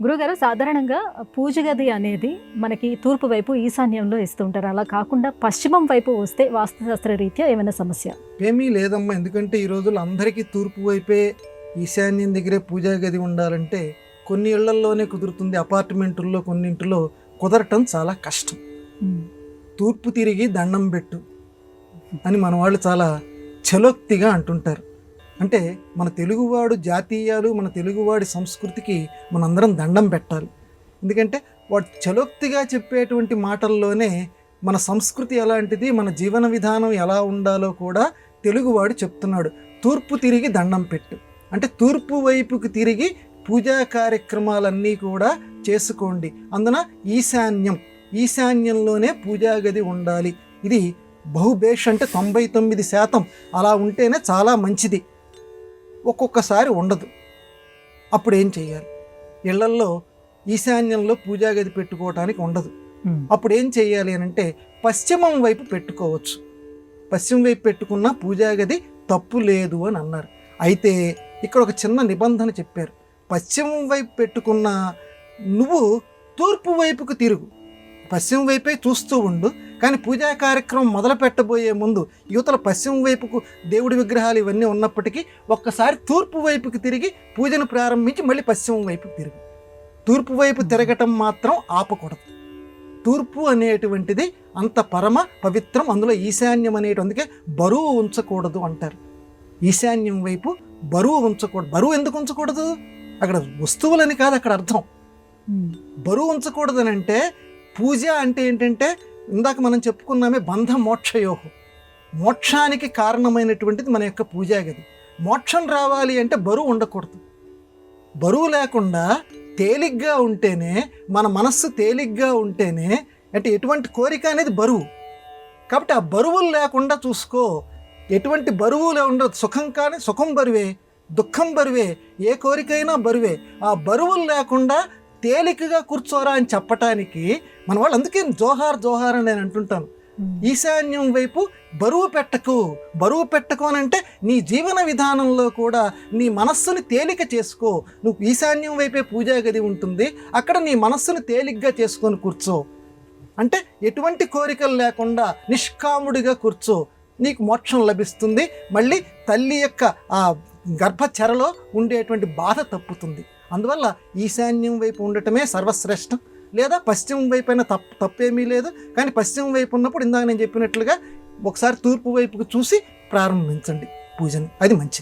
గురుగారు, సాధారణంగా పూజ గది అనేది మనకి తూర్పు వైపు ఈశాన్యంలో ఇస్తుంటారు. అలా కాకుండా పశ్చిమం వైపు వస్తే వాస్తుశాస్త్ర రీత్యా ఏమైనా సమస్య? ఏమీ లేదమ్మా. ఎందుకంటే ఈ రోజుల్లో అందరికీ తూర్పు వైపే ఈశాన్యం దగ్గరే పూజా గది ఉండాలంటే కొన్ని ఇళ్లల్లోనే కుదురుతుంది. అపార్ట్మెంటుల్లో కొన్నింటిలో కుదరటం చాలా కష్టం. తూర్పు తిరిగి దండం పెట్టు అని మన వాళ్ళు చాలా చలోక్తిగా అంటుంటారు. అంటే మన తెలుగువాడు జాతీయాలు, మన తెలుగువాడి సంస్కృతికి మనందరం దండం పెట్టాలి. ఎందుకంటే వాడు చలోక్తిగా చెప్పేటువంటి మాటల్లోనే మన సంస్కృతి ఎలాంటిది, మన జీవన విధానం ఎలా ఉండాలో కూడా తెలుగువాడు చెప్తున్నాడు. తూర్పు తిరిగి దండం పెట్టు అంటే తూర్పు వైపుకి తిరిగి పూజా కార్యక్రమాలన్నీ కూడా చేసుకోండి. అందున ఈశాన్యంలోనే పూజా గది ఉండాలి. ఇది బహుబేష్ అంటే 99% అలా ఉంటేనే చాలా మంచిది. ఒక్కొక్కసారి ఉండదు. అప్పుడు ఏం చేయాలి? ఇళ్లల్లో ఈశాన్యంలో పూజా గది పెట్టుకోవటానికి ఉండదు. అప్పుడు ఏం చేయాలి అని అంటే పశ్చిమం వైపు పెట్టుకోవచ్చు. పశ్చిమం వైపు పెట్టుకున్న పూజా గది తప్పు లేదు అని అన్నారు. అయితే ఇక్కడ ఒక చిన్న నిబంధన చెప్పారు. పశ్చిమం వైపు పెట్టుకున్న నువ్వు తూర్పు వైపుకు తిరుగు. పశ్చిమ వైపే చూస్తూ ఉండు, కానీ పూజా కార్యక్రమం మొదలు పెట్టబోయే ముందు యువతల పశ్చిమ వైపుకు దేవుడి విగ్రహాలు ఇవన్నీ ఉన్నప్పటికీ ఒక్కసారి తూర్పు వైపుకి తిరిగి పూజను ప్రారంభించి మళ్ళీ పశ్చిమం వైపుకి తిరుగు. తూర్పు వైపు తిరగటం మాత్రం ఆపకూడదు. తూర్పు అనేటువంటిది అంత పరమ పవిత్రం. అందులో ఈశాన్యం అందుకే బరువు ఉంచకూడదు అంటారు. ఈశాన్యం వైపు బరువు ఉంచకూడదు. బరువు ఎందుకు ఉంచకూడదు? అక్కడ వస్తువులని కాదు అక్కడ అర్థం. బరువు ఉంచకూడదని అంటే పూజ అంటే ఏంటంటే ఇందాక మనం చెప్పుకున్నామే బంధ మోక్షయోహం. మోక్షానికి కారణమైనటువంటిది మన యొక్క పూజా గది. మోక్షం రావాలి అంటే బరువు ఉండకూడదు. బరువు లేకుండా తేలిగ్గా ఉంటేనే, మన మనస్సు తేలిగ్గా ఉంటేనే, అంటే ఎటువంటి కోరిక అనేది బరువు. కాబట్టి ఆ బరువులు లేకుండా చూసుకో. ఎటువంటి బరువులే ఉండదు. సుఖం కానీ సుఖం బరువే, దుఃఖం బరువే, ఏ కోరికైనా బరువే. ఆ బరువులు లేకుండా తేలికగా కూర్చోరా అని చెప్పటానికి మన వాళ్ళు అందుకే జోహార్ అని నేను అంటుంటాను. ఈశాన్యం వైపు బరువు పెట్టకు అని అంటే నీ జీవన విధానంలో కూడా నీ మనస్సుని తేలిక చేసుకో. నువ్వు ఈశాన్యం వైపే పూజా గది ఉంటుంది, అక్కడ నీ మనస్సుని తేలిగ్గా చేసుకొని కూర్చో. అంటే ఎటువంటి కోరికలు లేకుండా నిష్కాముడిగా కూర్చో. నీకు మోక్షం లభిస్తుంది. మళ్ళీ తల్లి యొక్క ఆ గర్భచరలో ఉండేటువంటి బాధ తప్పుతుంది. అందువల్ల ఈశాన్యం వైపు ఉండటమే సర్వశ్రేష్టం. లేదా పశ్చిమం వైపు అయినా తప్పేమీ లేదు. కానీ పశ్చిమం వైపు ఉన్నప్పుడు ఇందాక నేను చెప్పినట్లుగా ఒకసారి తూర్పు వైపుకు చూసి ప్రారంభించండి పూజని. అది మంచిది.